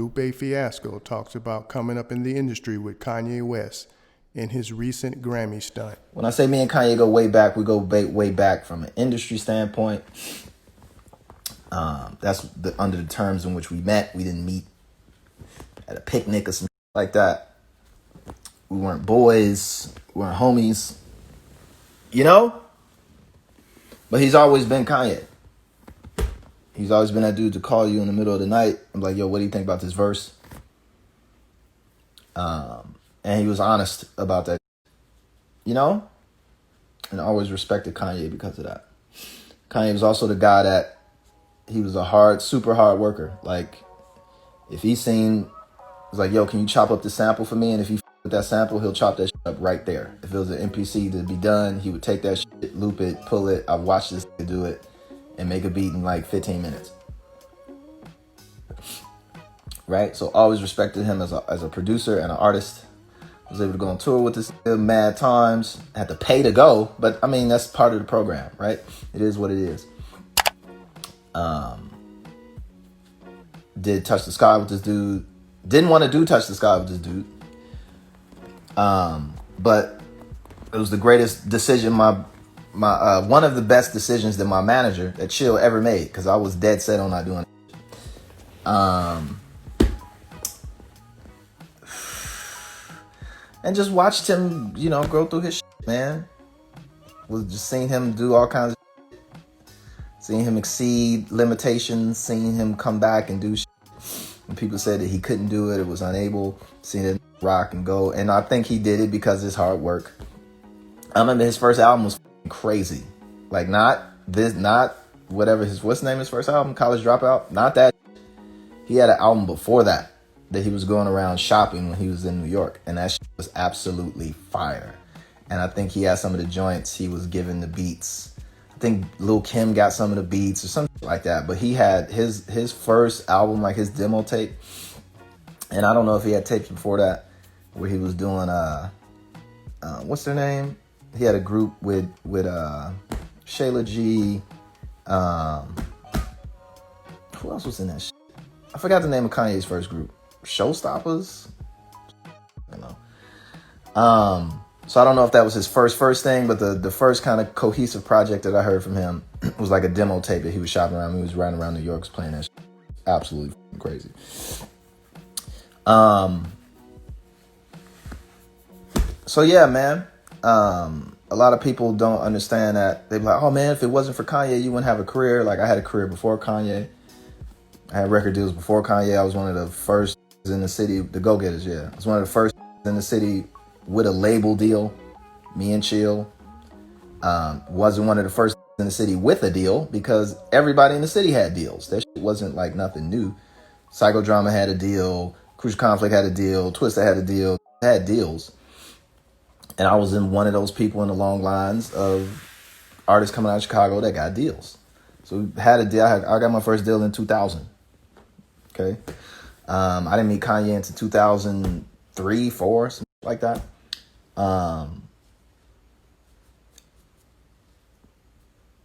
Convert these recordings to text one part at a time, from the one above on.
Lupe Fiasco talks about coming up in the industry with Kanye West in his recent Grammy stunt. When I say me and Kanye go way back, we go way back from an industry standpoint. That's under the terms in which we met. We didn't meet at a picnic or something like that. We weren't boys. We weren't homies. You know? But he's always been Kanye. He's always been that dude to call you in the middle of the night. I'm like, yo, what do you think about this verse? And he was honest about that. You know? And I always respected Kanye because of that. Kanye was also the guy that he was a super hard worker. Like, if he seen, was like, yo, can you chop up the sample for me? And if he with that sample, he'll chop that shit up right there. If it was an MPC to be done, he would take that shit, loop it, pull it. I've watched this nigga do it and make a beat in like 15 minutes. Right? So always respected him as a producer and an artist. Was able to go on tour with this mad times. Had to pay to go, but I mean, that's part of the program, right? It is what it is. Did Touch the Sky with this dude. Didn't want to do Touch the Sky with this dude. But it was the greatest decision, my one of the best decisions that my manager at Chill ever made, because I was dead set on not doing it. And just watched him, you know, grow through his shit, man. Was just seeing him do all kinds of shit. Seeing him exceed limitations, seeing him come back and do shit. When people said that he couldn't do it, it was unable, seeing it rock and go. And I think he did it because of his hard work. I remember his first album was crazy. Like, not whatever what's the name of his first album? College Dropout? Not that. He had an album before that he was going around shopping when he was in New York. And that shit was absolutely fire. And I think he had some of the joints he was giving the beats. I think Lil Kim got some of the beats or something like that. But he had his first album, like his demo tape. And I don't know if he had tapes before that where he was doing, what's their name? He had a group with Shayla G. Who else was in that shit? I forgot the name of Kanye's first group. Showstoppers? I don't know. So I don't know if that was his first thing, but the first kind of cohesive project that I heard from him was like a demo tape that he was shopping around. He was riding around New York playing that shit. Absolutely crazy. So yeah, man. A lot of people don't understand that. They're like, oh man, if it wasn't for Kanye, you wouldn't have a career. Like, I had a career before Kanye. I had record deals before Kanye. I was one of the first in the city, the go-getters, yeah. I was one of the first in the city with a label deal, me and Chill. Wasn't one of the first in the city with a deal because everybody in the city had deals. That shit wasn't like nothing new. Psychodrama had a deal. Crucial Conflict had a deal. Twista had a deal. Had deals. And I was in one of those people in the long lines of artists coming out of Chicago that got deals. So we had a deal. I got my first deal in 2000. Okay. I didn't meet Kanye until 2003, 4, something like that.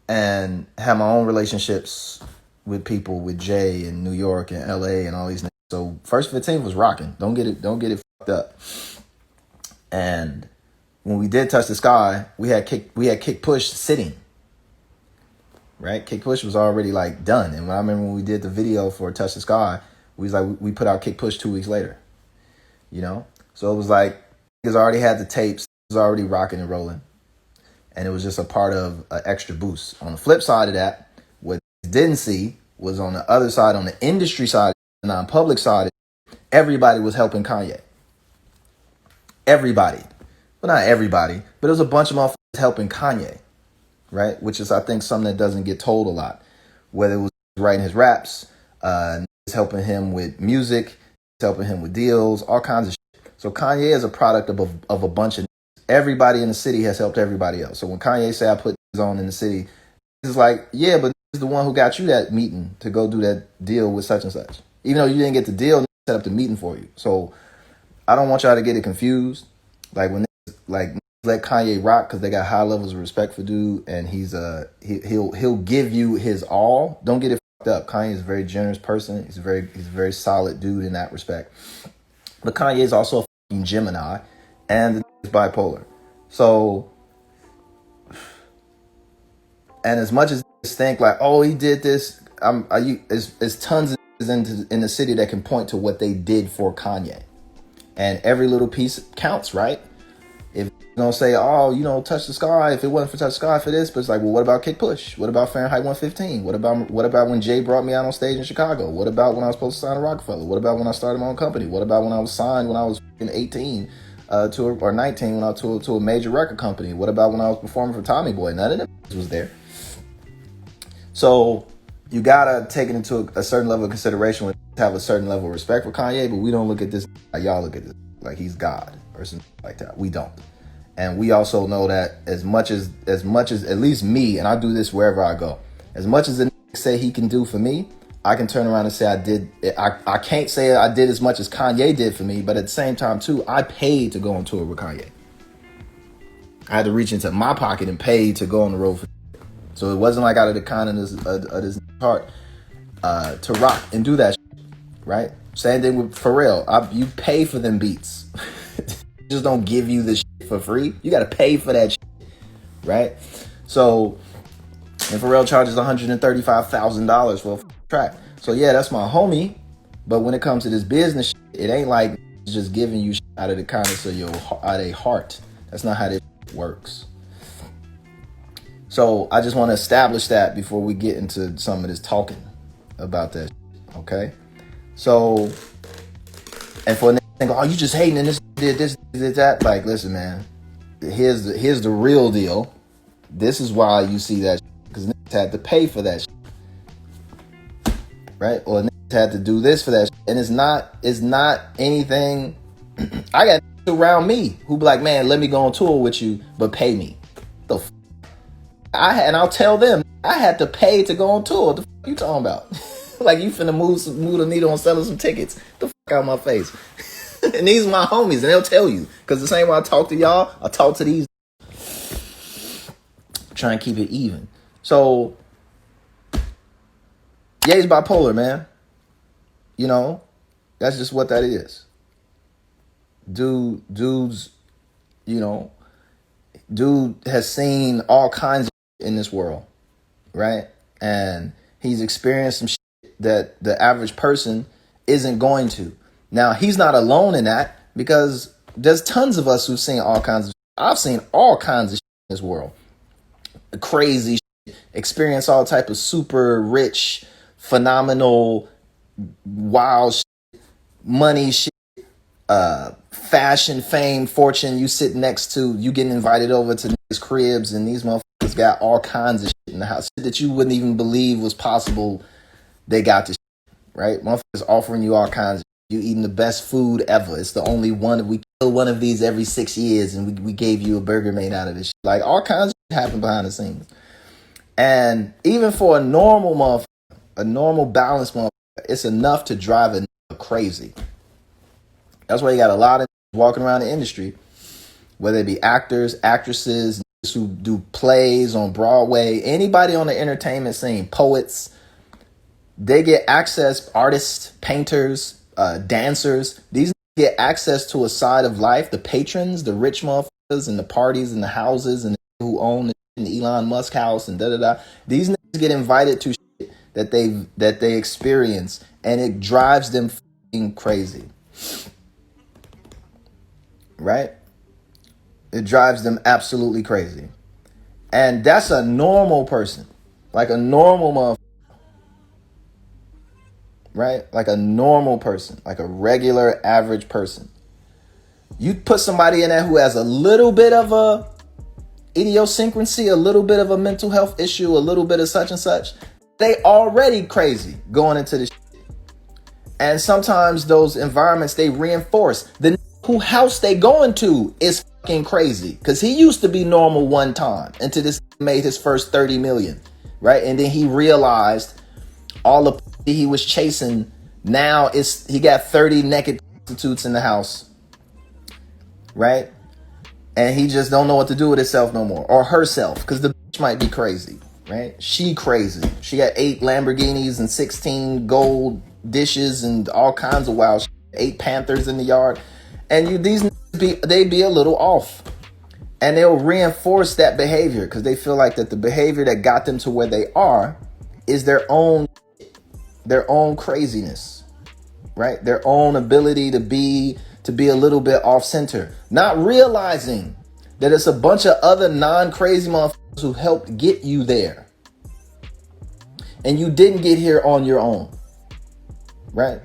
And had my own relationships with people, with Jay in New York and LA and all these niggas. So First 15 was rocking. Don't get it fucked up. And when we did Touch the Sky, we had Kick Push sitting. Right? Kick Push was already like done. And I remember when we did the video for Touch the Sky, we put out Kick Push 2 weeks later. You know? So it was like, niggas already had the tapes, it was already rocking and rolling. And it was just a part of an extra boost. On the flip side of that, what didn't see was on the other side, on the industry side, the non-public side, everybody was helping Kanye. Everybody. Well, not everybody, but there was a bunch of motherfuckers helping Kanye, right? Which is, I think, something that doesn't get told a lot. Whether it was writing his raps, helping him with music, helping him with deals, all kinds of shit. So Kanye is a product of a bunch of everybody in the city has helped everybody else. So when Kanye say I put this on in the city, it's like, yeah, but this is the one who got you that meeting to go do that deal with such and such. Even though you didn't get the deal, set up the meeting for you. So I don't want y'all to get it confused. Like when let Kanye rock because they got high levels of respect for dude, and he'll give you his all. Don't get it up. Kanye is a very generous person. He's a very solid dude in that respect. But Kanye is also a fucking Gemini, and the is bipolar. So, and as much as think like, oh, he did this, there's tons of in the city that can point to what they did for Kanye, and every little piece counts, right? If you don't say, oh, touch the sky, if it wasn't for touch the sky for this, but it's like, well, what about Kick Push? What about Fahrenheit 115? What about when Jay brought me out on stage in Chicago? What about when I was supposed to sign a Rockefeller? What about when I started my own company? What about when I was signed when I was 18 or 19 when I was to a major record company? What about when I was performing for Tommy Boy? None of them was there. So you gotta take it into a certain level of consideration when you have a certain level of respect for Kanye, but we don't look at this like y'all look at this like he's God or something like that. We don't. And we also know that as much as at least me, and I do this wherever I go, as much as the say he can do for me, I can turn around and say I did. I can't say I did as much as Kanye did for me, but at the same time too, I paid to go on tour with Kanye. I had to reach into my pocket and pay to go on the road for. So it wasn't like out of the kindness of this heart to rock and do that shit, right? Same thing with Pharrell. You pay for them beats. Just don't give you the shit for free. You got to pay for that shit, right? So, and Pharrell charges $135,000 for a track. So yeah, that's my homie. But when it comes to this business shit, it ain't like just giving you shit out of the kindness of your heart. That's not how this works. So I just want to establish that before we get into some of this talking about that, okay? So, and for a nigga think, oh, you just hating and this did that. Like, listen, man, here's the real deal. This is why you see that because niggas had to pay for that right? Or niggas had to do this for that and it's not anything. I got around me who be like, man, let me go on tour with you, but pay me. And I'll tell them I had to pay to go on tour. What the fuck you talking about? Like you finna move the needle on selling some tickets. The fuck out of my face. And these are my homies, and they'll tell you. Because the same way I talk to y'all, I talk to these. Try and keep it even. So, Ye's bipolar, man. That's just what that is. Dude has seen all kinds of in this world, right? And he's experienced some shit that the average person isn't going to. Now, he's not alone in that because there's tons of us who've seen all kinds of shit. I've seen all kinds of shit in this world. Crazy shit. Experience all type of super rich, phenomenal, wild shit, money shit, fashion, fame, fortune. You sit next to, you getting invited over to these cribs and these motherfuckers got all kinds of shit in the house. Shit that you wouldn't even believe was possible. They got this shit, right? Motherfuckers offering you all kinds of shit. You eating the best food ever. It's the only one. We kill one of these every 6 years and we gave you a burger made out of this shit. Like all kinds of shit happen behind the scenes. And even for a normal motherfucker, a normal balanced motherfucker, it's enough to drive a nigga crazy. That's why you got a lot of walking around the industry, whether it be actors, actresses, who do plays on Broadway, anybody on the entertainment scene, poets, they get access, artists, painters, dancers, these get access to a side of life, the patrons, the rich motherfuckers and the parties and the houses and who own the Elon Musk house and da-da-da. These niggas get invited to shit that they experience and it drives them fucking crazy. Right? It drives them absolutely crazy. And that's a normal person. Like a normal motherfucker. Right? Like a normal person. Like a regular, average person. You put somebody in there who has a little bit of a idiosyncrasy, a little bit of a mental health issue, a little bit of such and such. They already crazy going into this shit. And sometimes those environments, they reinforce. The who house they going to is fucking crazy. Because he used to be normal one time until this made his first 30 million. Right? And then he realized all the he was chasing now he got 30 naked prostitutes in the house. Right? And he just don't know what to do with himself no more. Or herself. Because the bitch might be crazy. right? She crazy. She got 8 Lamborghinis and 16 gold dishes and all kinds of wild shit. 8 Panthers in the yard. And they be a little off. And they'll reinforce that behavior because they feel like that the behavior that got them to where they are is their own craziness, right? Their own ability to be a little bit off center, not realizing that it's a bunch of other non-crazy motherfuckers who helped get you there. And you didn't get here on your own, right?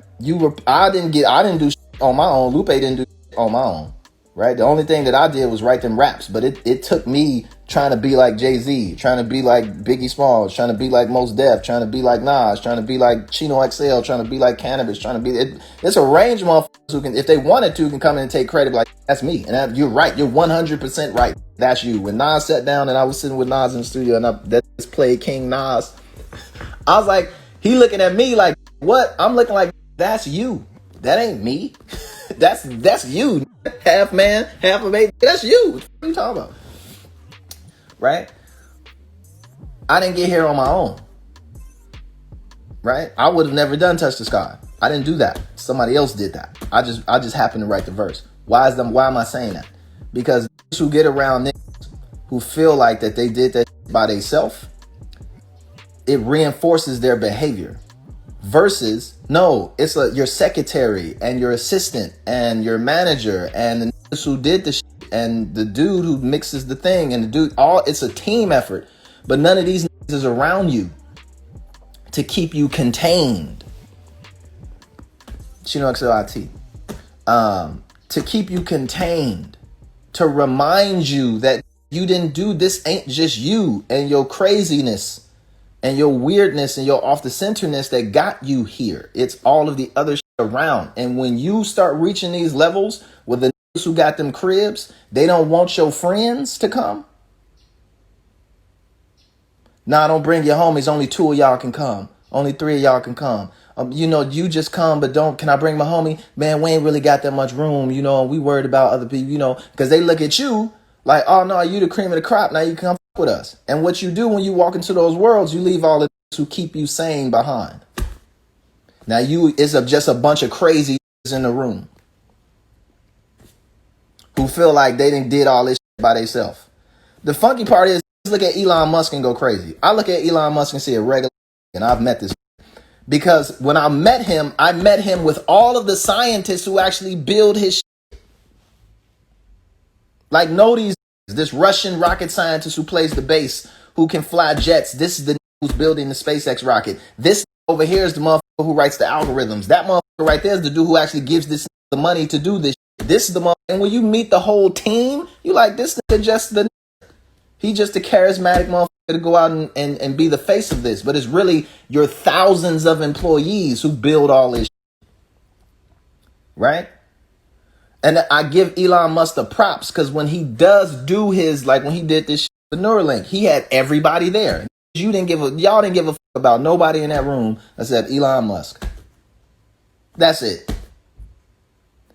I didn't do shit on my own. Lupe didn't do shit on my own, right? The only thing that I did was write them raps, but it took me trying to be like Jay-Z, trying to be like Biggie Smalls, trying to be like Mos Def, trying to be like Nas, trying to be like Chino XL, trying to be like Cannabis, trying to be... It's a range of motherfuckers who can, if they wanted to, can come in and take credit like, that's me. And you're right. You're 100% right. That's you. When Nas sat down and I was sitting with Nas in the studio and that just played King Nas, I was like, he looking at me like, what? I'm looking like, that's you. That ain't me. That's you. Half man, half a baby. That's you. What are you talking about? Right? I didn't get here on my own. Right? I would have never done Touch the Sky. I didn't do that. Somebody else did that. I just happened to write the verse. Why am I saying that? Because who get around niggas who feel like that they did that by themselves, it reinforces their behavior. Versus, no, it's your secretary and your assistant and your manager and the niggas who did the shit and the dude who mixes the thing and the dude, it's a team effort. But none of these niggas is around you to keep you contained. Chino XLIT. To keep you contained. To remind you that you didn't do this, ain't just you and your craziness and your weirdness and your off the centerness that got you here. It's all of the other shit around. And when you start reaching these levels with the niggas who got them cribs, they don't want your friends to come. Nah, don't bring your homies. Only 2 of y'all can come. Only 3 of y'all can come. You just come, but can I bring my homie? Man, we ain't really got that much room, we worried about other people, because they look at you like, oh no, you the cream of the crop. Now you come with us. And what you do when you walk into those worlds, you leave all the who keep you sane behind. Now it's just a bunch of crazy in the room who feel like they did all this shit by themselves. The funky part is, look at Elon Musk and go crazy. I look at Elon Musk and see a regular, and I've met this because when I met him with all of the scientists who actually build his shit. Like, know this Russian rocket scientist who plays the bass, who can fly jets. This is the who's building the SpaceX rocket. This over here is the motherfucker who writes the algorithms. That motherfucker right there is the dude who actually gives this the money to do this. This is the motherfucker. And when you meet the whole team, you like, this nigga he just a charismatic motherfucker to go out and be the face of this. But it's really your thousands of employees who build all this shit. Right? And I give Elon Musk the props because when he does do his, like when he did this shit with Neuralink, he had everybody there. Y'all didn't give a fuck about nobody in that room except Elon Musk. That's it.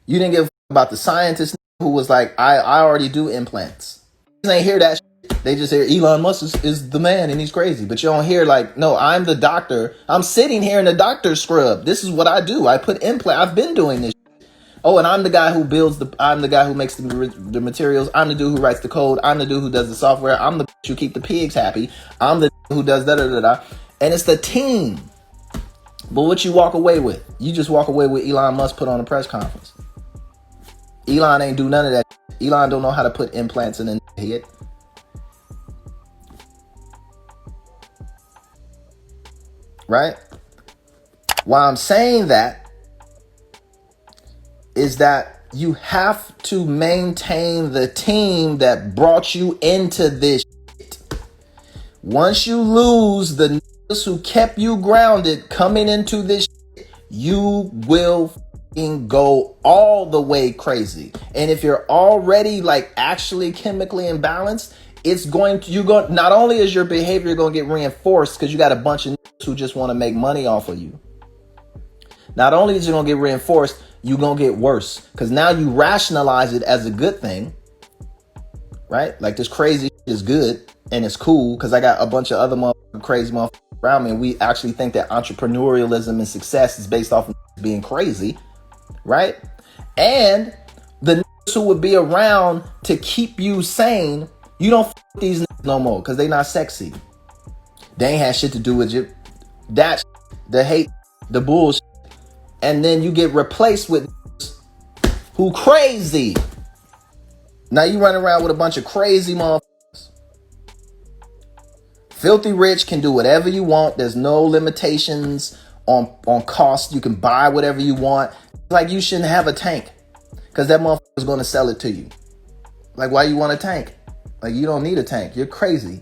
You didn't give a fuck about the scientist who was like, I already do implants. They ain't hear that shit. They just hear Elon Musk is the man and he's crazy. But you don't hear like, no, I'm the doctor. I'm sitting here in the doctor's scrub. This is what I do. I put implant. I've been doing this. Oh, and I'm the guy who I'm the guy who makes the materials. I'm the dude who writes the code. I'm the dude who does the software. I'm the who keep the pigs happy. I'm the who does da-da-da-da. And it's the team. But what you walk away with? You just walk away with Elon Musk put on a press conference. Elon ain't do none of that. Elon don't know how to put implants in the head. Right? Why I'm saying that is that you have to maintain the team that brought you into this shit. Once you lose the niggas who kept you grounded coming into this shit, you will go all the way crazy. And if you're already like actually chemically imbalanced, not only is your behavior going to get reinforced because you got a bunch of niggas who just want to make money off of you. Not only is it going to get reinforced, you're going to get worse because now you rationalize it as a good thing, right? Like this crazy shit is good and it's cool because I got a bunch of other motherfuckers crazy motherfuckers around me, and we actually think that entrepreneurialism and success is based off of being crazy, right? And the niggas who would be around to keep you sane, you don't f these niggas no more because they not sexy. They ain't had shit to do with you. That the hate, the bullshit. And then you get replaced with who crazy. Now you run around with a bunch of crazy motherfuckers. Filthy rich can do whatever you want. There's no limitations on cost. You can buy whatever you want. Like you shouldn't have a tank because that motherfucker is going to sell it to you. Like why you want a tank? Like you don't need a tank. You're crazy.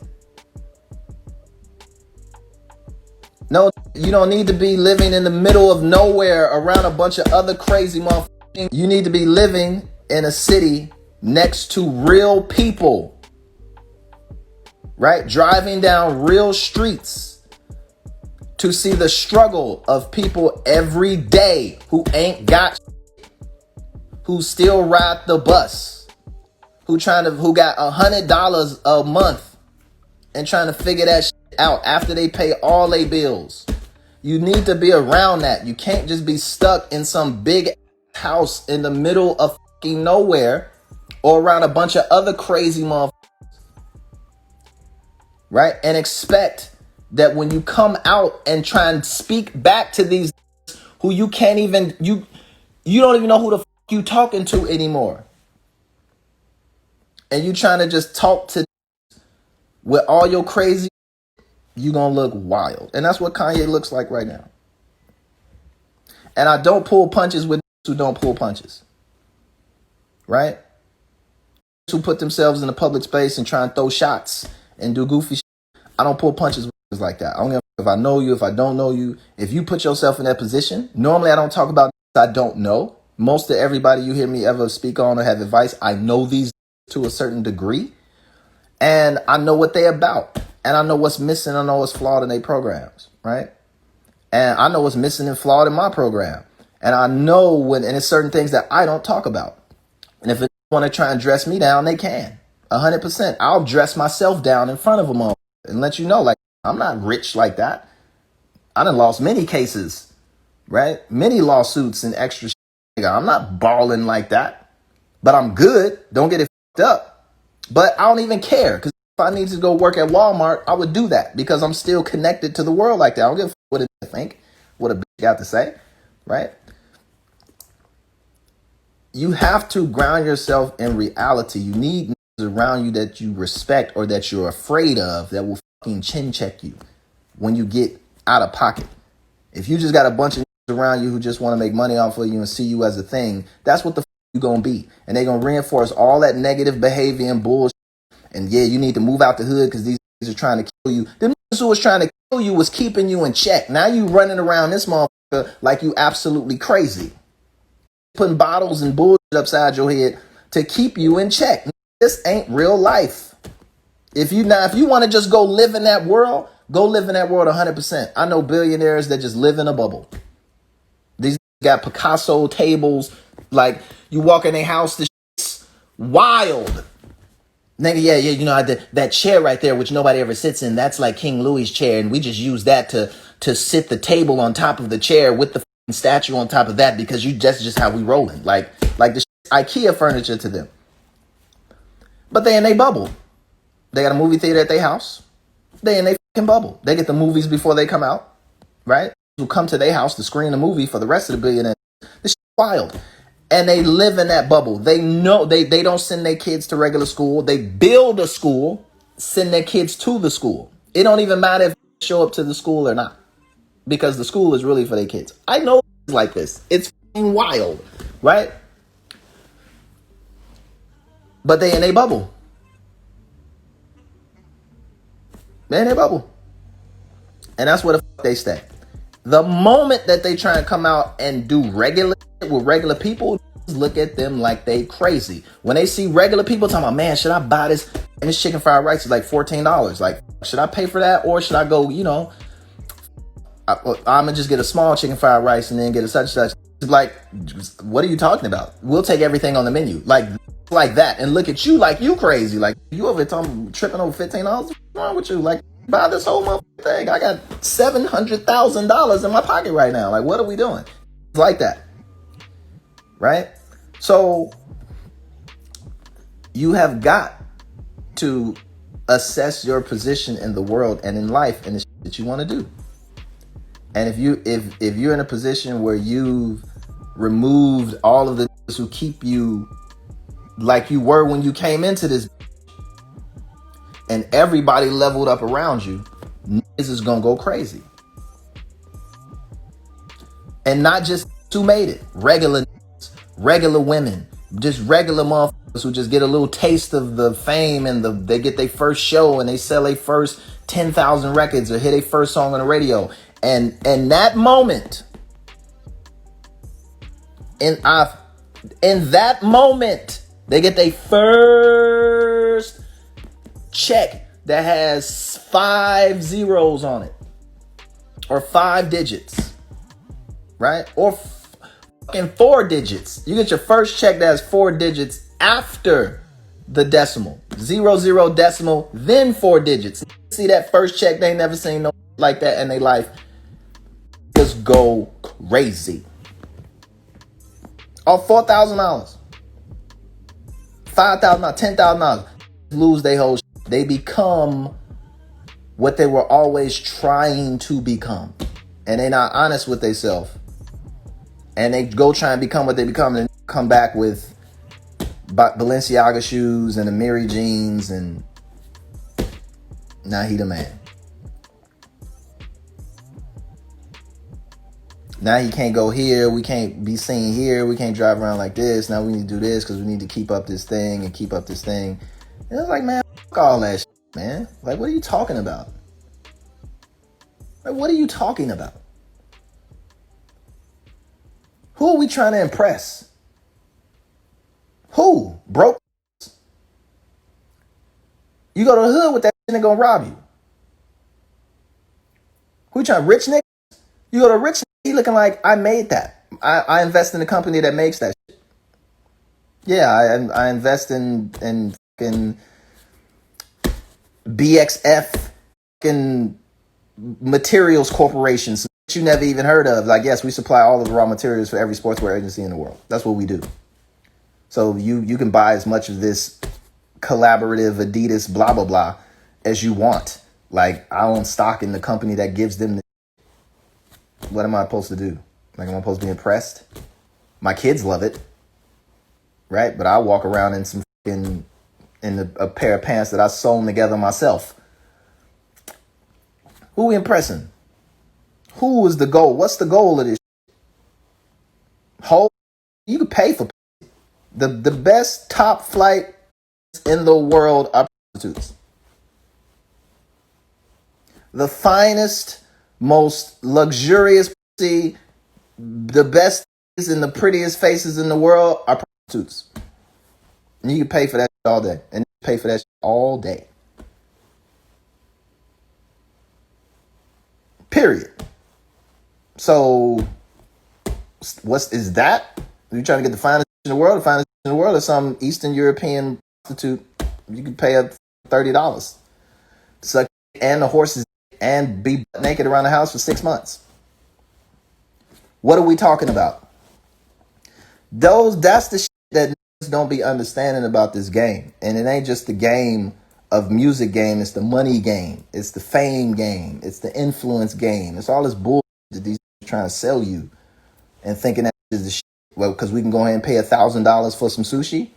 No, you don't need to be living in the middle of nowhere around a bunch of other crazy motherfuckers. You need to be living in a city next to real people. Right? Driving down real streets to see the struggle of people every day who ain't got shit, who still ride the bus, who got $100 a month and trying to figure that shit out after they pay all their bills. You need to be around that. You can't just be stuck in some big house in the middle of fucking nowhere or around a bunch of other crazy motherfuckers. Right? And expect that when you come out and try and speak back to these who you can't even, you don't even know who the fuck you talking to anymore. And you trying to just talk to with all your crazy, you gonna look wild. And that's what Kanye looks like right now. And I don't pull punches with who don't pull punches. Right? Who put themselves in the public space and try and throw shots and do goofy shit. I don't pull punches with niggas like that. I don't give a if I know you, if I don't know you. If you put yourself in that position, normally I don't talk about I don't know. Most of everybody you hear me ever speak on or have advice, I know these to a certain degree. And I know what they're about. And I know what's missing. I know what's flawed in their programs, right? And I know what's missing and flawed in my program. And I know and it's certain things that I don't talk about. And if they want to try and dress me down, they can. 100%. I'll dress myself down in front of them all and let you know, like, I'm not rich like that. I done lost many cases, right? Many lawsuits and extra shit. I'm not balling like that, but I'm good. Don't get it fucked up. But I don't even care because if I need to go work at Walmart, I would do that because I'm still connected to the world like that. I don't give a fuck what it think, what a bitch got to say, right? You have to ground yourself in reality. You need around you that you respect or that you're afraid of that will fucking chin check you when you get out of pocket. If you just got a bunch of around you who just want to make money off of you and see you as a thing, that's what the fuck you gonna be. And they're gonna reinforce all that negative behavior and bullshit. And yeah, you need to move out the hood because these are trying to kill you. The niggas who was trying to kill you was keeping you in check. Now you running around this motherfucker like you absolutely crazy. Putting bottles and bullshit upside your head to keep you in check. This ain't real life. If you want to just go live in that world, go live in that world 100%. I know billionaires that just live in a bubble. These got Picasso tables. Like you walk in their house, this shit's wild. Nigga, yeah, you know, that chair right there, which nobody ever sits in, that's like King Louis' chair. And we just use that to sit the table on top of the chair with the statue on top of that because that's just how we rolling. Like the IKEA furniture to them. But they in their bubble. They got a movie theater at their house. They in their fucking bubble. They get the movies before they come out, right? Who come to their house to screen the movie for the rest of the billionaires. This shit wild. And they live in that bubble. They know they don't send their kids to regular school. They build a school, send their kids to the school. It don't even matter if they show up to the school or not. Because the school is really for their kids. I know it's like this. It's fucking wild, right? But they in a bubble. They in their bubble. And that's where the fuck they stay. The moment that they try and come out and do regular with regular people, look at them like they crazy. When they see regular people talking about, man, should I buy this? And this chicken fried rice is like $14. Like, should I pay for that? Or should I go, I'm going to just get a small chicken fried rice and then get a such and such. It's like, what are you talking about? We'll take everything on the menu. Like that. And look at you like you crazy. Like you over here tripping over $15? What's wrong with you? Like, buy this whole motherfucking thing. I got $700,000 in my pocket right now. Like, what are we doing? It's like that, right? So you have got to assess your position in the world and in life and the shit that you want to do. And if you're in a position where you've removed all of the niggas who keep you like you were when you came into this, and everybody leveled up around you, niggas is gonna go crazy. And not just who made it, regular niggas, regular women, just regular motherfuckers who just get a little taste of the fame and they get their first show and they sell their first 10,000 records or hit their first song on the radio. And that moment, in that moment, they get their first check that has 5 zeros on it, or 5 digits, right? Or fucking 4 digits. You get your first check that has 4 digits after the decimal, 00 decimal, then 4 digits. See that first check? They ain't never seen no like that in their life. Just go crazy. Oh, $4,000, $5,000, $10,000. Lose their whole shit. They become what they were always trying to become. And they're not honest with themselves. And they go try and become what they become and come back with Balenciaga shoes and Amiri jeans, and now he the man. Now he can't go here. We can't be seen here. We can't drive around like this. Now we need to do this because we need to keep up this thing and keep up this thing. And it's like, man, fuck all that shit, man. Like, what are you talking about? Like, what are you talking about? Who are we trying to impress? Who? Broke? You go to the hood with that shit and they gonna rob you. Who you trying? Rich nigga? You go to rich nigga, he looking like, I made that. I invest in a company that makes that shit. Yeah, I invest in BXF materials corporations that you never even heard of. Like, yes, we supply all of the raw materials for every sportswear agency in the world. That's what we do. So you can buy as much of this collaborative Adidas blah blah blah as you want. Like, I own stock in the company that gives them the. What am I supposed to do? Like, am I supposed to be impressed? My kids love it, right? But I walk around in some a pair of pants that I sewn together myself. Who we impressing? Who is the goal? What's the goal of this? Whole, you can pay for the best top flight in the world are prostitutes. The finest, most luxurious pussy, the best and the prettiest faces in the world are prostitutes. And you can pay for that all day. And you pay for that all day. Period. So, is that? Are you trying to get the finest in the world? The finest in the world, or some Eastern European prostitute? You can pay up $30 to suck and the horses and be naked around the house for 6 months. What are we talking about? That's the shit that niggas don't be understanding about this game. And it ain't just the game of music game. It's the money game. It's the fame game. It's the influence game. It's all this bullshit that these are trying to sell you and thinking that is the shit. Well, because we can go ahead and pay $1,000 for some sushi.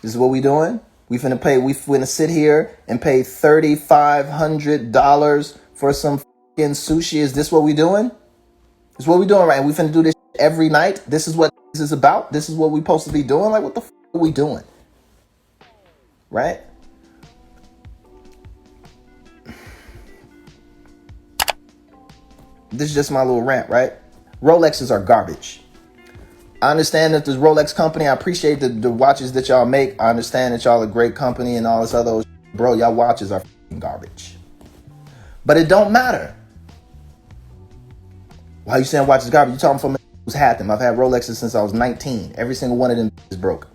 This is what we doing. We finna sit here and pay $3,500 for some fucking sushi. Is this what we doing? This is what we doing, right? We finna do this every night. This is what this is about. This is what we supposed to be doing. Like, what the fuck are we doing? Right? This is just my little rant, right? Rolexes are garbage. I understand that this Rolex company, I appreciate the watches that y'all make. I understand that y'all are a great company and all this other shit. Bro, y'all watches are fucking garbage. But it don't matter. Why you saying watches garbage? You talking from who's had them. I've had Rolexes since I was 19. Every single one of them is broke.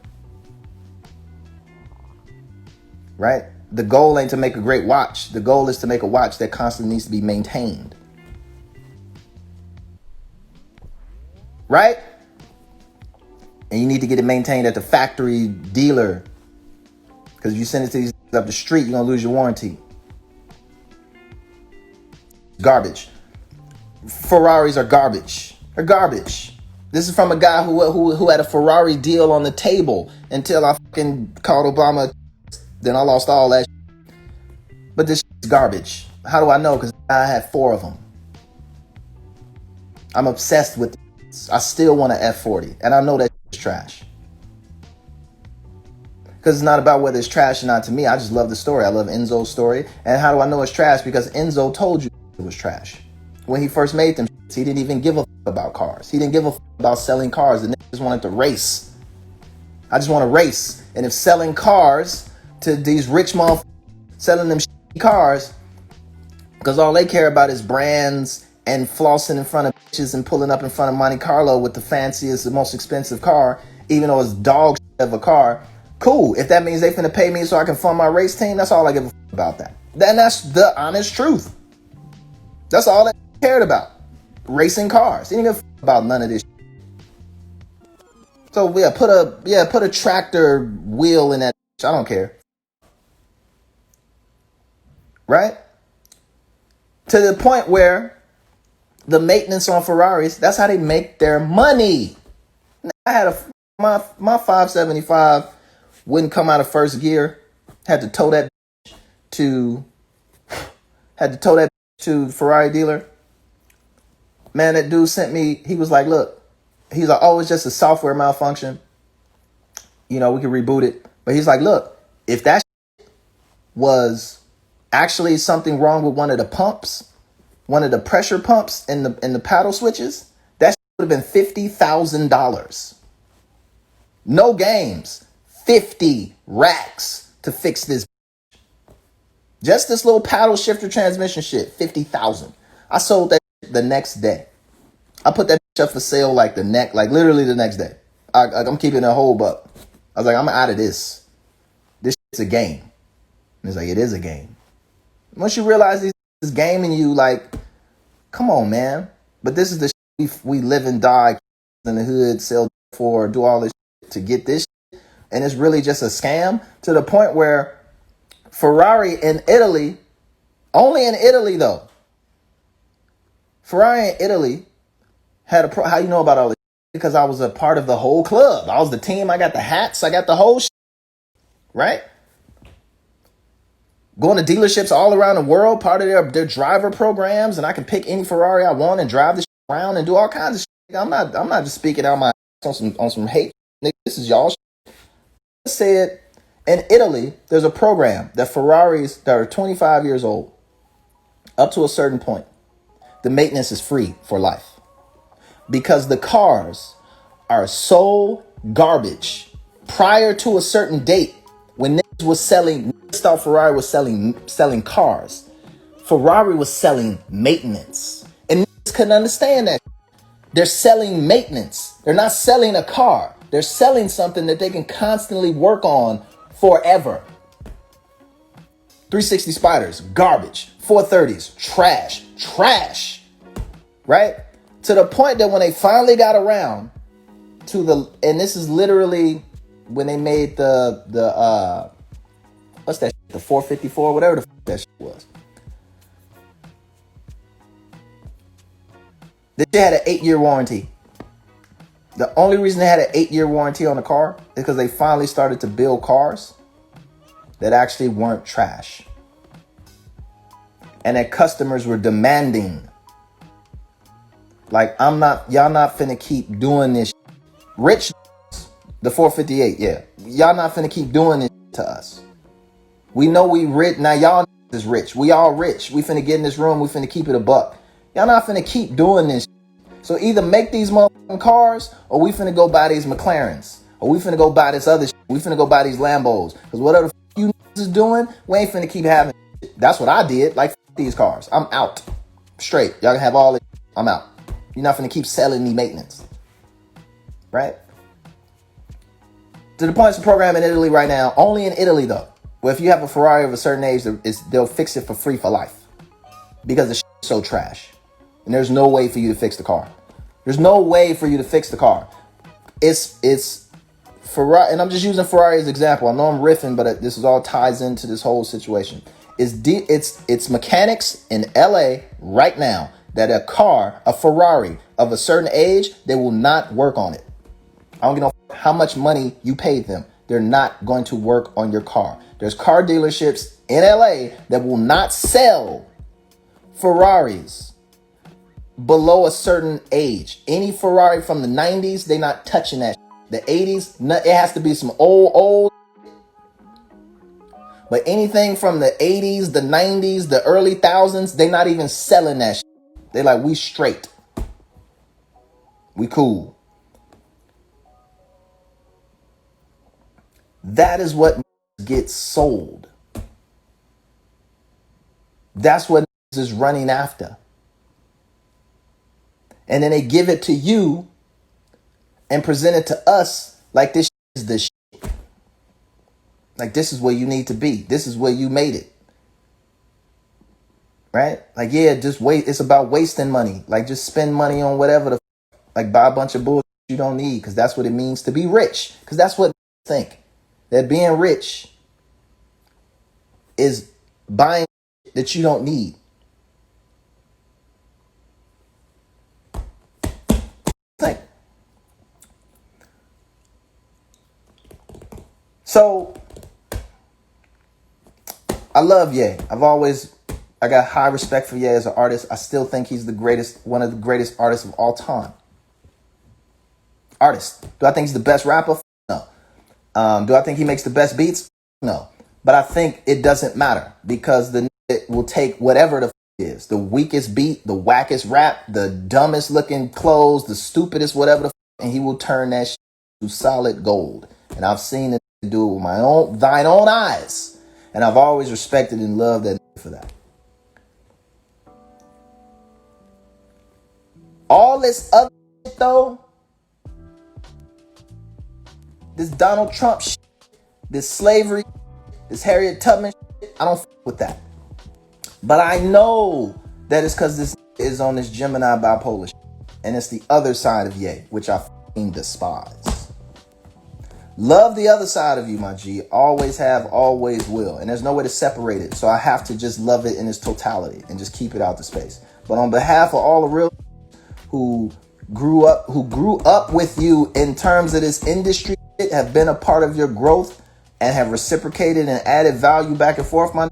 Right? The goal ain't to make a great watch. The goal is to make a watch that constantly needs to be maintained. Right? And you need to get it maintained at the factory dealer. Because if you send it to these up the street, you're going to lose your warranty. Garbage. Ferraris are garbage. They're garbage. This is from a guy who had a Ferrari deal on the table until I fucking called Obama. Then I lost all that shit. But this shit is garbage. How do I know? Because I had 4 of them. I'm obsessed with this. I still want an F40. And I know that is trash. Because it's not about whether it's trash or not to me. I just love the story. I love Enzo's story. And how do I know it's trash? Because Enzo told you it was trash. When he first made them, he didn't even give a fuck about cars. He didn't give a fuck about selling cars. The nigga just wanted to race. I just want to race. And if selling cars to these rich motherfuckers, selling them cars, because all they care about is brands and flossing in front of bitches and pulling up in front of Monte Carlo with the fanciest, the most expensive car, even though it's dog shit of a car. Cool. If that means they finna pay me so I can fund my race team, that's all I give a fuck about that. Then that's the honest truth. That's all they cared about. Racing cars. He didn't give a fuck about none of this shit. So yeah, put a tractor wheel in that. I don't care. Right? To the point where the maintenance on Ferraris, that's how they make their money. I had my 575 wouldn't come out of first gear. Had to tow that to the Ferrari dealer. Man, that dude sent me, he was like, look, he's like, oh, it's just a software malfunction. You know, we can reboot it. But he's like, look, if that was actually something wrong with one of the pumps, one of the pressure pumps in the paddle switches, that would have been $50,000. No games. 50 racks to fix this. Just this little paddle shifter transmission shit, 50,000. I sold that the next day. I put that up for sale like literally the next day. I'm keeping a whole buck. I was like, I'm out of this. This shit's a game. And it's like, it is a game. Once you realize this game and you like, come on, man. But this is the shit we live and die in the hood, sell for, do all this shit to get this shit. And it's really just a scam to the point where Ferrari in Italy, only in Italy though, Ferrari in Italy had a how you know about all this? Because I was a part of the whole club. I was the team. I got the hats. I got the whole shit. Right? Going to dealerships all around the world, part of their driver programs, and I can pick any Ferrari I want and drive this shit around and do all kinds of shit. I'm not just speaking out my ass on some hate. Nigga, this is y'all shit. Said in Italy, there's a program that Ferraris that are 25 years old, up to a certain point, the maintenance is free for life. Because the cars are so garbage prior to a certain date when niggas was selling, thought Ferrari was selling cars. Ferrari was selling maintenance. And niggas couldn't understand that. They're selling maintenance. They're not selling a car. They're selling something that they can constantly work on forever. 360 Spiders, garbage. 430s, trash. Right? To the point that when they finally got around to and this is literally when they made the what's that shit? The 454, whatever the fuck that shit was. This shit had an 8-year warranty. The only reason they had an 8-year warranty on the car is because they finally started to build cars that actually weren't trash. And that customers were demanding. Like, y'all not finna keep doing this. Rich, the 458, yeah. Y'all not finna keep doing this to us. We know we rich. Now y'all is rich. We all rich. We finna get in this room. We finna keep it a buck. Y'all not finna keep doing this. So either make these motherfucking cars or we finna go buy these McLarens. Or we finna go buy this other shit. We finna go buy these Lambos. Because whatever the fuck you is doing, we ain't finna keep having shit. That's what I did. Like, these cars. I'm out. Straight. Y'all can have all this. I'm out. You're not finna keep selling me maintenance. Right? To the point, it's a program in Italy right now. Only in Italy, though. Well, if you have a Ferrari of a certain age, they'll fix it for free for life because the shit is so trash. And there's no way for you to fix the car. There's no way for you to fix the car. It's Ferrari, and I'm just using Ferrari as an example. I know I'm riffing, but this is all ties into this whole situation. It's mechanics in LA right now that a Ferrari of a certain age, they will not work on it. I don't give no how much money you paid them. They're not going to work on your car. There's car dealerships in LA that will not sell Ferraris below a certain age. Any Ferrari from the 90s, they're not touching that. The 80s, it has to be some old. But anything from the 80s, the 90s, the early thousands, they're not even selling that. They're like, we straight. We cool. That is what gets sold. That's what is running after. And then they give it to you and present it to us like this is the shit. Like this is where you need to be. This is where you made it. Right? Like, yeah, just wait. It's about wasting money. Like, just spend money on whatever like buy a bunch of bullshit you don't need because that's what it means to be rich. Because that's what think. That being rich is buying that you don't need. Think. So, I love Ye. I got high respect for Ye as an artist. I still think he's one of the greatest artists of all time. Artist. Do I think he's the best rapper? No. Do I think he makes the best beats? No. But I think it doesn't matter because it will take whatever the is. The weakest beat, the wackest rap, the dumbest looking clothes, the stupidest whatever and he will turn that shit to solid gold. And I've seen it do it with thine own eyes. And I've always respected and loved that for that. All this other shit though, this Donald Trump shit, this slavery, this Harriet Tubman shit, I don't fuck with that. But I know that it's because this is on this Gemini bipolar shit. And it's the other side of Ye, which I fucking despise. Love the other side of you, my G. Always have, always will. And there's no way to separate it. So I have to just love it in its totality and just keep it out the space. But on behalf of all the real who grew up with you in terms of this industry, have been a part of your growth and have reciprocated and added value back and forth, my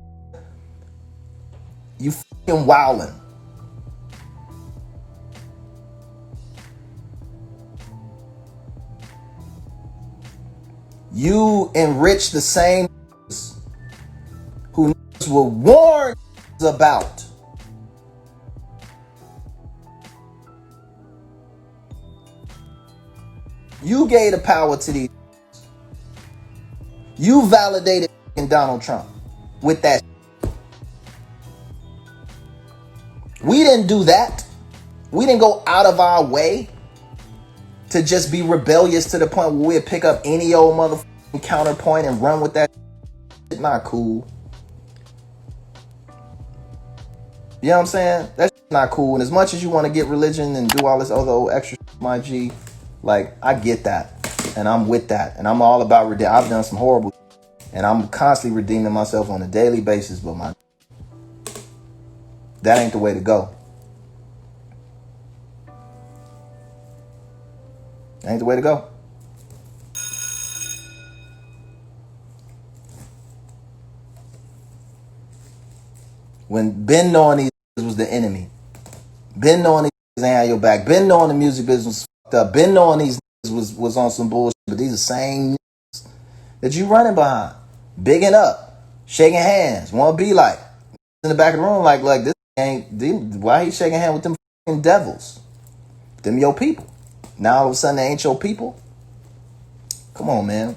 you fucking wildin'. You enrich the same who were warned about. You gave the power to these. You validated Donald Trump with that. We didn't do that. We didn't go out of our way to just be rebellious to the point where we'd pick up any old motherfucking counterpoint and run with that. It's not cool. You know what I'm saying? That's not cool. And as much as you want to get religion and do all this other extra shit, my G, like, I get that. And I'm with that. And I'm all about redeeming. I've done some horrible shit, and I'm constantly redeeming myself on a daily basis. But that ain't the way to go. That ain't the way to go. When Ben knowing these was the enemy. Ben knowing these ain't had your back. Ben knowing the music business was fucked up. Ben knowing these was on some bullshit. But these are same that you running behind. Bigging up. Shaking hands. Want to be like. In the back of the room like this ain't. Why he shaking hands with them fucking devils? Them your people. Now all of a sudden they ain't your people? Come on, man.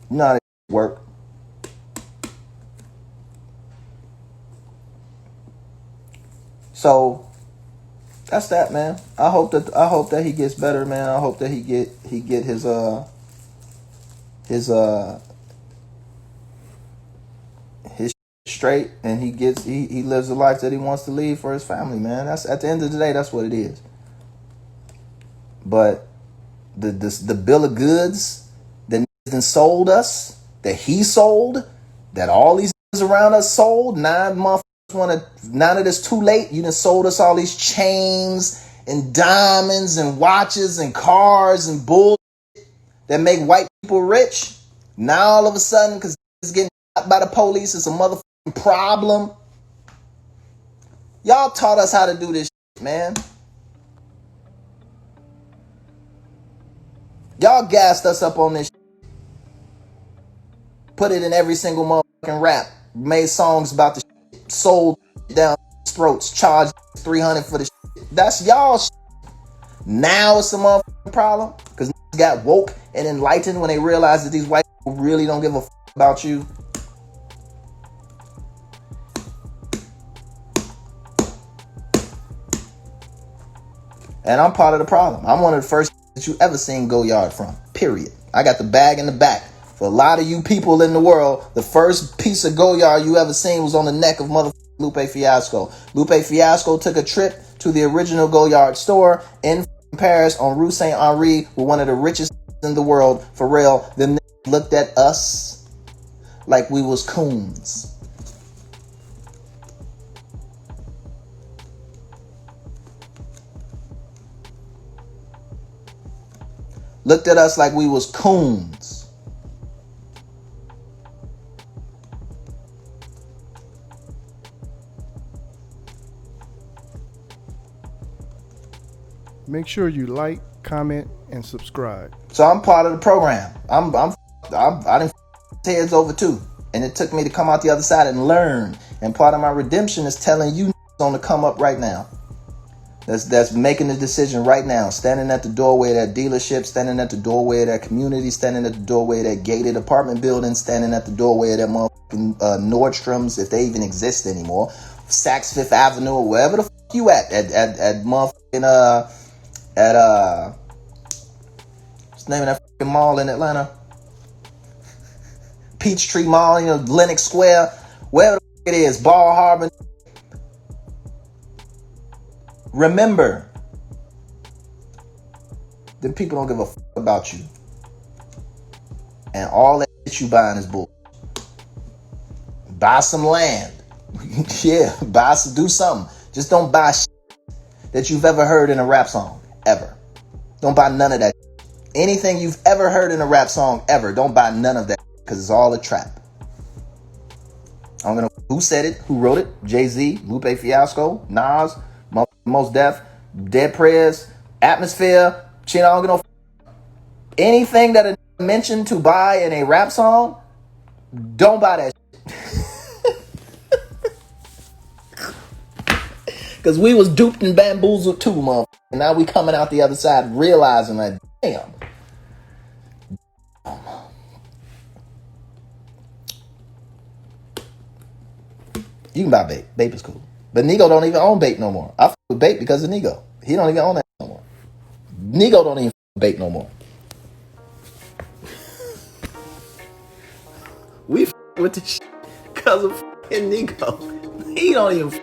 You know how that work. So that's that, man. I hope that he gets better, man. I hope that he get his his his straight, and he lives the life that he wants to lead for his family, man. That's at the end of the day, that's what it is. But the bill of goods that niggas sold us, that he sold, that all these niggas around us sold, now that it's too late, you done sold us all these chains and diamonds and watches and cars and bull that make white people rich. Now all of a sudden, because it's getting shot by the police, it's a motherfucking problem. Y'all taught us how to do this shit, man. Y'all gassed us up on this shit. Put it in every single motherfucking rap. Made songs about the shit. Sold down throats. Charged $300 for the shit. That's y'all shit. Now it's a motherfucking problem. Because niggas got woke and enlightened when they realized that these white people really don't give a fuck about you. And I'm part of the problem. I'm one of the first that you ever seen Go Yard from. Period. I got the bag in the back. For a lot of you people in the world, the first piece of Go Yard you ever seen was on the neck of motherfucking Lupe Fiasco. Lupe Fiasco took a trip to the original Go Yard store in Paris on Rue Saint Henri with one of the richest in the world. For real, them looked at us like we was coons. Looked at us like we was coons. Make sure you like, comment, and subscribe. So I'm part of the program. I didn't heads over too, and it took me to come out the other side and learn. And part of my redemption is telling you on to come up right now. That's making the decision right now. Standing at the doorway of that dealership, standing at the doorway of that community, standing at the doorway of that gated apartment building, standing at the doorway of that motherfucking Nordstrom's, if they even exist anymore, Saks Fifth Avenue, or wherever the fuck you at motherfucking what's the name of that fucking mall in Atlanta? Peachtree Mall, Lenox Square, wherever the fuck it is, Ball Harbor. Remember, the people don't give a fuck about you. And all that shit you buying is bull. Buy some land. Yeah, do something. Just don't buy shit that you've ever heard in a rap song. Ever. Don't buy none of that. Anything you've ever heard in a rap song, ever. Don't buy none of that. Because it's all a trap. I don't know who said it, who wrote it. Jay-Z, Lupe Fiasco, Nas, Most Def, Dead Prayers, Atmosphere. I don't know. Anything that is mentioned to buy in a rap song, don't buy that shit. Because we was duped and bamboozled too, motherfucker. And now we coming out the other side realizing that, damn. You can buy Bape. Bape is cool. But Nigo don't even own Bape no more. I f with Bape because of Nigo. He don't even own that no more. Nigo don't even f with Bape no more. We f with this shit because of fucking Nigo. He don't even f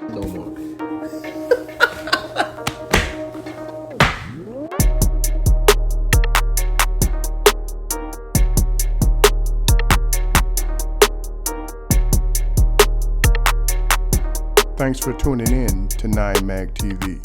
no more. Thanks for tuning in to 9 Mag TV.